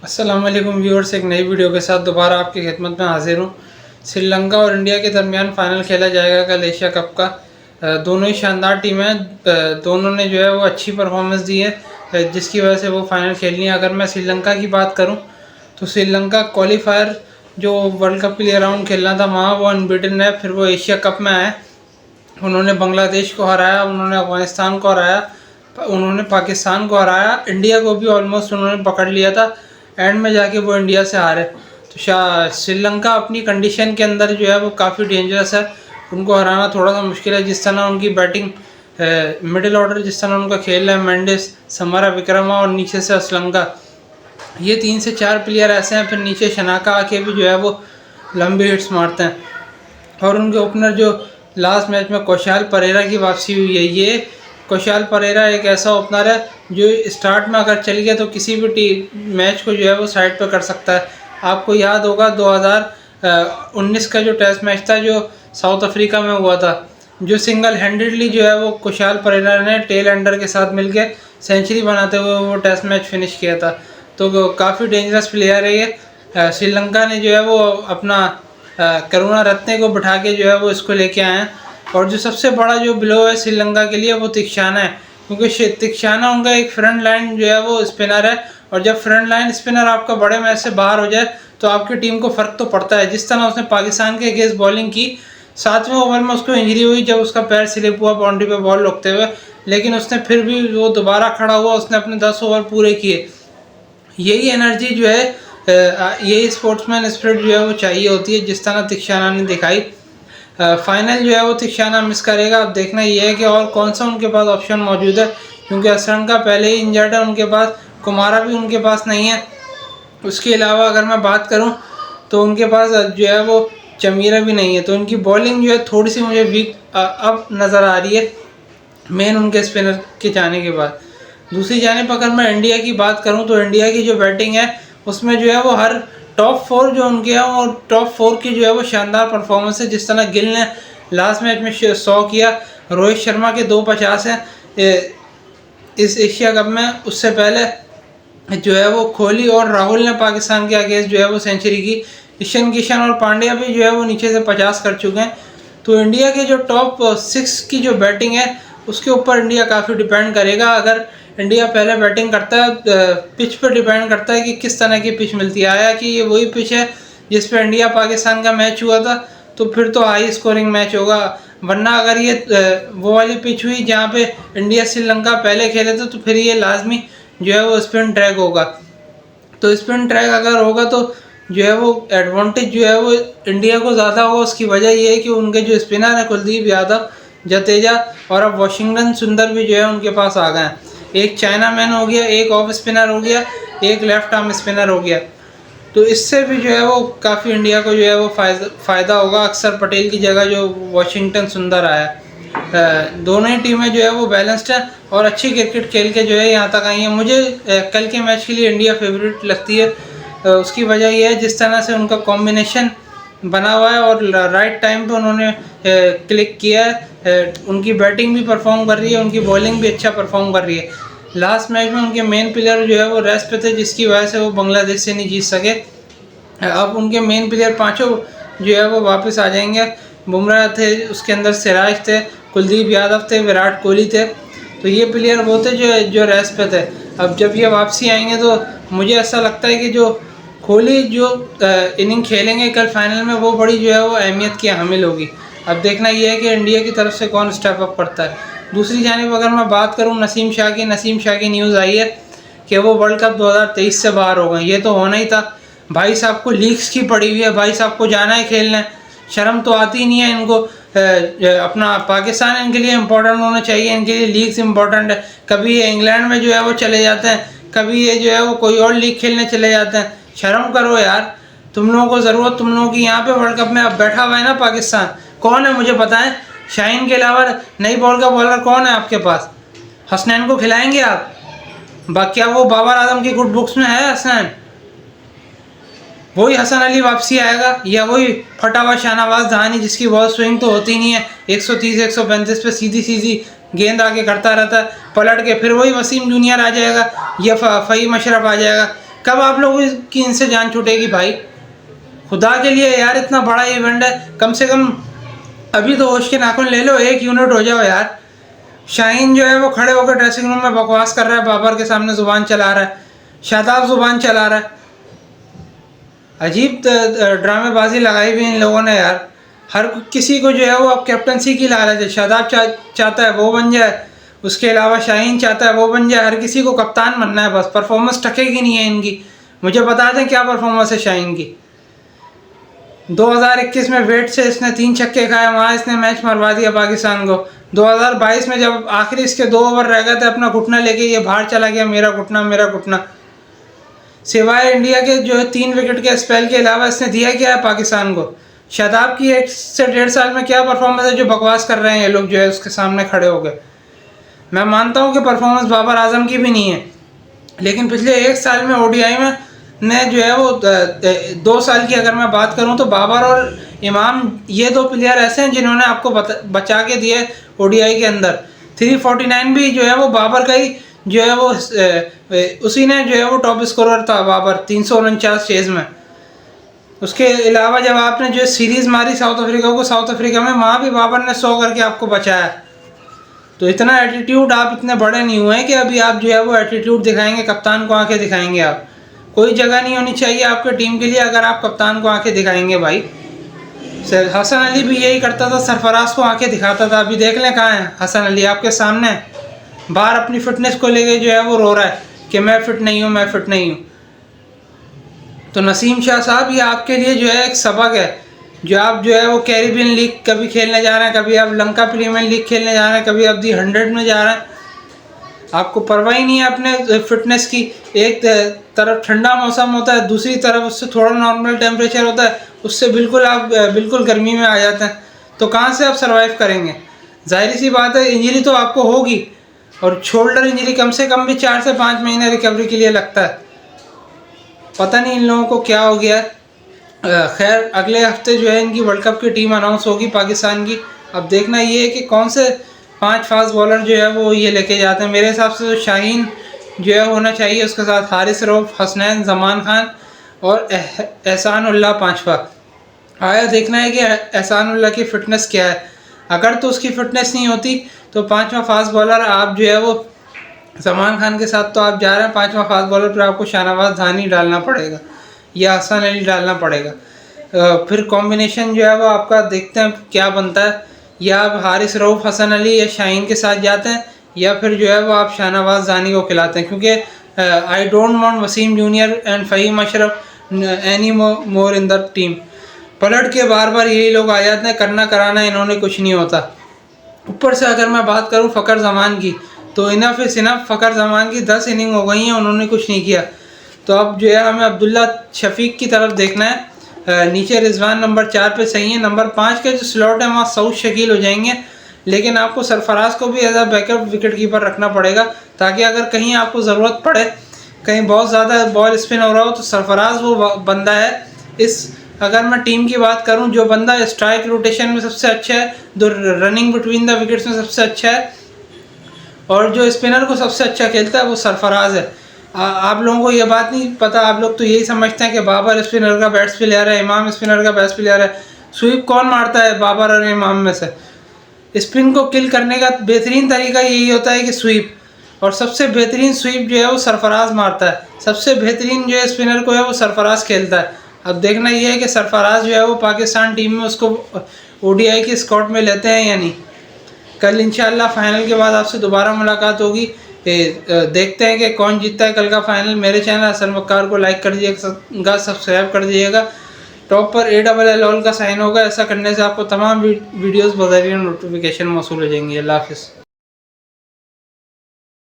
अस्सलाम वालेकुम व्यूअर्स, एक नई वीडियो के साथ दोबारा आपकी खिदमत में हाजिर हूँ। श्रीलंका और इंडिया के दरमियान फाइनल खेला जाएगा कल एशिया कप का। दोनों ही शानदार टीमें हैं। दोनों ने जो है वो अच्छी परफॉर्मेंस दी है, जिसकी वजह से वो फाइनल खेलनी है। अगर मैं श्रीलंका की बात करूँ तो श्रीलंका क्वालिफायर जो वर्ल्ड कप के लिए राउंड खेलना था वहाँ वो अनबीटन है। फिर वो एशिया कप में आए, उन्होंने बांग्लादेश को हराया, उन्होंने अफगानिस्तान को हराया, उन्होंने पाकिस्तान को हराया, इंडिया को भी ऑलमोस्ट उन्होंने पकड़ लिया था। एंड में जाके वो इंडिया से हारे। तो श्रीलंका अपनी कंडीशन के अंदर जो है वो काफ़ी डेंजरस है, उनको हराना थोड़ा सा मुश्किल है। जिस तरह उनकी बैटिंग, मिडिल ऑर्डर जिस तरह उनका खेल है, मेंडिस, समरा विक्रमा और नीचे से असलंका, ये 3 से 4 प्लेयर ऐसे हैं। फिर नीचे शनाका आके भी जो है वो लंबी हिट्स मारते हैं। और उनके ओपनर जो लास्ट मैच में कौशाल परेरा की वापसी हुई है, ये कौशाल परेरा एक ऐसा ओपनर है जो स्टार्ट में अगर चल गया तो किसी भी मैच को जो है वो साइड पर कर सकता है। आपको याद होगा 2019 का जो टेस्ट मैच था जो साउथ अफ्रीका में हुआ था, जो सिंगल हैंडेडली जो है वो कौशाल परेरा ने टेल एंडर के साथ मिलकर सेंचुरी बनाते हुए वो टेस्ट मैच फिनिश किया था। तो काफ़ी डेंजरस प्लेयर है ये। श्रीलंका ने जो है वो अपना करुणा रत्ने को बिठा के जो है वो इसको लेके आए हैं। और जो सबसे बड़ा जो ब्लो है श्रीलंका के लिए वो तिक्षाना है, क्योंकि तिक्षाना उनका एक फ्रंट लाइन जो है वो स्पिनर है। और जब फ्रंट लाइन स्पिनर आपका बड़े मैच से बाहर हो जाए तो आपकी टीम को फ़र्क तो पड़ता है। जिस तरह उसने पाकिस्तान के अगेंस्ट बॉलिंग की, 7वें ओवर में उसको इंजरी हुई जब उसका पैर स्लिप हुआ बाउंड्री पे बॉल रोकते हुए, लेकिन उसने फिर भी वो दोबारा खड़ा हुआ, उसने अपने 10 ओवर पूरे किए। यही एनर्जी जो है, यही स्पोर्ट्समैन स्पिरिट जो है वो चाहिए होती है, जिस तरह तिक्षाना ने दिखाई। फाइनल जो है वो तिक्षाना मिस करेगा। अब देखना ये है कि और कौन सा उनके पास ऑप्शन मौजूद है, क्योंकि असलंका पहले ही इंजर्ड है उनके पास, कुमारा भी उनके पास नहीं है। उसके अलावा अगर मैं बात करूं तो उनके पास जो है वो चमीरा भी नहीं है। तो उनकी बॉलिंग जो है थोड़ी सी मुझे वीक अब नज़र आ रही है, मेन उनके स्पिनर के जाने के बाद। दूसरी जानिब अगर मैं इंडिया की बात करूं तो इंडिया की जो बैटिंग है उसमें जो है वो हर टॉप 4 जो उनके हैं और टॉप 4 की जो है वो शानदार परफॉर्मेंस है। जिस तरह गिल ने लास्ट मैच में 100 किया, रोहित शर्मा के 250 हैं इस एशिया कप में। उससे पहले जो है वो कोहली और राहुल ने पाकिस्तान के अगेंस्ट जो है वो सेंचुरी की। ईशान किशन और पांड्या भी जो है वो नीचे से 50 कर चुके हैं। तो इंडिया के जो टॉप 6 की जो बैटिंग है उसके ऊपर इंडिया काफ़ी डिपेंड करेगा। अगर इंडिया पहले बैटिंग करता है, पिच पर डिपेंड करता है कि किस तरह की पिच मिलती है। आया कि ये वही पिच है जिस पर इंडिया पाकिस्तान का मैच हुआ था तो फिर तो हाई स्कोरिंग मैच होगा। वरना अगर ये वो वाली पिच हुई जहाँ पे इंडिया श्रीलंका पहले खेले थे तो फिर ये लाजमी जो है वो स्पिन ट्रैक होगा। तो स्पिन ट्रैक अगर होगा तो जो है वो एडवांटेज जो है वो इंडिया को ज़्यादा होगा। उसकी वजह ये है कि उनके जो स्पिनर है कुलदीप यादव, जडेजा और अब वाशिंगटन सुंदर भी जो है उनके पास आ गए हैं। एक चाइना मैन हो गया, एक ऑफ स्पिनर हो गया, एक लेफ्ट आर्म स्पिनर हो गया। तो इससे भी जो है वो काफ़ी इंडिया को जो है वो फ़ायदा होगा। अक्षर पटेल की जगह जो वाशिंगटन सुंदर आया। दोनों ही टीमें जो है वो बैलेंस्ड है और अच्छी क्रिकेट खेल के जो है यहाँ तक आई है। मुझे कल के मैच के लिए इंडिया फेवरेट लगती है। उसकी वजह यह है जिस तरह से उनका कॉम्बिनेशन बना हुआ है और राइट टाइम पे उन्होंने क्लिक किया है। उनकी बैटिंग भी परफॉर्म कर रही है, उनकी बॉलिंग भी अच्छा परफॉर्म कर रही है। लास्ट मैच में उनके मेन प्लेयर जो है वो रेस्ट पे थे, जिसकी वजह से वो बांग्लादेश से नहीं जीत सके। अब उनके मेन प्लेयर पांचों जो है वो वापस आ जाएंगे। बुमराह थे, उसके अंदर सिराज थे, कुलदीप यादव थे, विराट कोहली थे। तो ये प्लेयर वो थे जो रेस्ट पे थे। अब जब ये वापसी आएंगे तो मुझे ऐसा लगता है कि जो कोहली जो इनिंग खेलेंगे कल फाइनल में वो बड़ी जो है वो अहमियत की हामिल होगी। अब देखना ये है कि इंडिया की तरफ से कौन स्टेप अप करता है। दूसरी जानिब अगर मैं बात करूं नसीम शाह की न्यूज़ आई है कि वो वर्ल्ड कप 2023 से बाहर हो गए। ये तो होना ही था। भाई साहब को लीग्स की पड़ी हुई है, भाई साहब को जाना है खेलने, शर्म तो आती नहीं है इनको। अपना पाकिस्तान इनके लिए इम्पोर्टेंट होना चाहिए, इनके लिए लीग्स इम्पोर्टेंट है। कभी ये इंग्लैंड में जो है वो चले जाते हैं, कभी ये जो है वो कोई और लीग खेलने चले जाते हैं। शर्म करो यार, तुम लोगों को ज़रूरत तुम लोगों की यहाँ पे वर्ल्ड कप में अब बैठा हुआ है ना पाकिस्तान। कौन है मुझे बताएं, शाहीन के अलावा नई बॉल का बॉलर कौन है आपके पास? हसनैन को खिलाएंगे आप? क्या वो बाबर आजम की गुड बुक्स में है हसनैन? वही हसन अली वापसी आएगा या वही फटा हुआ शाहनवाज दहानी जिसकी बॉल स्विंग तो होती नहीं है, 130 135 पे सीधी सीधी गेंद आगे करता रहता है, पलट के फिर वही वसीम जूनियर आ जाएगा या फ़हीम अशरफ आ जाएगा। कब आप लोगों की इनसे जान छूटेगी भाई? खुदा के लिए यार, इतना बड़ा इवेंट है, कम से कम अभी तो होश के नाखून ले लो, एक यूनिट हो जाओ यार। शाहीन जो है वो खड़े होकर ड्रेसिंग रूम में बकवास कर रहा है, बाबर के सामने ज़ुबान चला रहा है, शादाब ज़ुबान चला रहा है। अजीब ड्रामेबाजी लगाई हुई इन लोगों ने यार। हर किसी को जो है वो अब कैप्टनसी की लालच है। शादाब चाहता है वो बन जाए, उसके अलावा शाहीन चाहता है वो बन जाए, हर किसी को कप्तान बनना है बस। परफॉर्मेंस टकेगी नहीं है इनकी। मुझे बता दें क्या परफॉर्मेंस है शाहीन की। 2021 में वेट से इसने 3 छक्के खाए, वहाँ इसने मैच मरवा दिया पाकिस्तान को। 2022 में जब आखिरी इसके 2 ओवर रह गए थे, अपना घुटना लेके ये बाहर चला गया, मेरा घुटना मेरा घुटना। सिवाय इंडिया के जो है 3 विकेट के स्पेल के अलावा इसने दिया क्या है पाकिस्तान को? शादाब की 1 से 1.5 साल में क्या परफॉर्मेंस है जो बकवास कर रहे हैं ये लोग जो है उसके सामने खड़े हो गए। मैं मानता हूँ कि परफॉर्मेंस बाबर आजम की भी नहीं है, लेकिन पिछले 1 साल में ओडीआई में ने जो है वो 2 साल की अगर मैं बात करूँ तो बाबर और इमाम ये 2 प्लेयर ऐसे हैं जिन्होंने आपको बचा के दिए ओडीआई के अंदर। 349 भी जो है वो बाबर का ही जो है वो उसी ने जो है वो टॉप स्कोरर था बाबर 349 चेज में। उसके अलावा जब आपने जो सीरीज़ मारी साउथ अफ्रीका को, साउथ अफ्रीका में वहाँ भी बाबर ने 100 करके आपको बचाया। तो इतना एटीट्यूड, आप इतने बड़े नहीं हुए हैं कि अभी आप जो है वो एटीट्यूड दिखाएंगे, कप्तान को आंखें दिखाएंगे। आप कोई जगह नहीं होनी चाहिए आपके टीम के लिए अगर आप कप्तान को आंखें दिखाएंगे भाई। हसन अली भी यही करता था, सरफराज को आंखें दिखाता था। अभी देख लें कहाँ है हसन अली, आपके सामने बाहर अपनी फिटनेस को लेके जो है वो रो रहा है कि मैं फिट नहीं हूँ, मैं फिट नहीं हूँ। तो नसीम शाह साहब, ये आपके लिए जो है एक सबक है। जो आप जो है वो कैरिबियन लीग कभी खेलने जा रहे हैं, कभी आप लंका प्रीमियर लीग खेलने जा रहे हैं, कभी आप दी 100 में जा रहे हैं, आपको परवाह ही नहीं है अपने फिटनेस की। एक तरफ ठंडा मौसम होता है, दूसरी तरफ उससे थोड़ा नॉर्मल टेम्परेचर होता है, उससे आप बिल्कुल गर्मी में आ जाते हैं। तो कहाँ से आप सर्वाइव करेंगे? जाहिर सी बात है इंजरी तो आपको होगी, और शोल्डर इंजरी कम से कम भी 4 से 5 महीने रिकवरी के लिए लगता है। पता नहीं इन लोगों को क्या हो गया है। खैर अगले हफ्ते जो है इनकी वर्ल्ड कप की टीम अनाउंस होगी पाकिस्तान की। अब देखना ये है कि कौन से 5 फास्ट बॉलर जो है वो ये लेके जाते हैं। मेरे हिसाब से तो शाहीन जो है होना चाहिए, उसके साथ हारिस रऊफ, हसनैन, जमान खान और एहसानुल्लाह 5वां। आया देखना है कि एहसानुल्लाह की फ़िटनेस क्या है। अगर तो उसकी फ़िटनेस नहीं होती तो 5वां फास्ट बॉलर आप जो है वो जमान खान के साथ तो आप जा रहे हैं, 5वां फास्ट बॉलर पर आपको शाहनवाज धानी डालना पड़ेगा या हसन अली डालना पड़ेगा। फिर कॉम्बिनेशन जो है वो आपका देखते हैं क्या बनता है। या आप हारिस रऊफ, हसन अली या शाहीन के साथ जाते हैं, या फिर जो है वो आप शाहनवाज धानी को खिलाते हैं। क्योंकि I don't want Wasim junior and Faheem Ashraf any more in the team. पलट के बार बार यही लोग आ जाते हैं, करना कराना इन्होंने कुछ नहीं होता। ऊपर से अगर मैं बात करूं फ़खर ज़मान की, तो इनफ इज़ इनफ। फ़खर ज़मान की 10 इनिंग हो गई हैं, उन्होंने कुछ नहीं किया। तो अब जो है हमें अब्दुल्ला शफीक की तरफ देखना है। नीचे रिजवान नंबर 4 पे सही है। नंबर 5 के जो स्लॉट है वहाँ सऊद शकील हो जाएंगे, लेकिन आपको सरफराज को भी as a backup wicket keeper रखना पड़ेगा, ताकि अगर कहीं आपको ज़रूरत पड़े, कहीं बहुत ज़्यादा बॉल स्पिन हो रहा हो, तो सरफराज वो बंदा है। अगर मैं टीम की बात करूं, जो बंदा स्ट्राइक रोटेशन में सबसे अच्छा है, जो रनिंग बिटवीन द विकेट्स में सबसे अच्छा है, और जो स्पिनर को सबसे अच्छा खेलता है वो सरफराज है। आप लोगों को ये बात नहीं पता, आप लोग तो यही समझते हैं कि बाबर स्पिनर का बेस्ट प्लेयर है, इमाम स्पिनर का बेस्ट प्लेयर है। स्वीप कौन मारता है बाबर और इमाम में से? स्पिन को किल करने का बेहतरीन तरीका यही होता है कि स्वीप, और सबसे बेहतरीन स्वीप जो है वो सरफराज मारता है। सबसे बेहतरीन जो है स्पिनर को है वो सरफराज खेलता है। अब देखना ये है कि सरफराज जो है वो पाकिस्तान टीम में उसको ओडीआई की स्क्वाड में लेते हैं या नहीं। कल इंशाल्लाह फाइनल के बाद आपसे दोबारा मुलाकात होगी। देखते हैं कि कौन जीतता है कल का फाइनल। मेरे चैनल हसन वक्कार को लाइक कर दीजिएगा, सब्सक्राइब कर दीजिएगा। टॉप पर ALL का साइन होगा। ऐसा करने से आपको तमाम वीडियोस बज़रिया नोटिफिकेशन मौसूल हो जाएंगी। अल्लाह हाफ़िज़।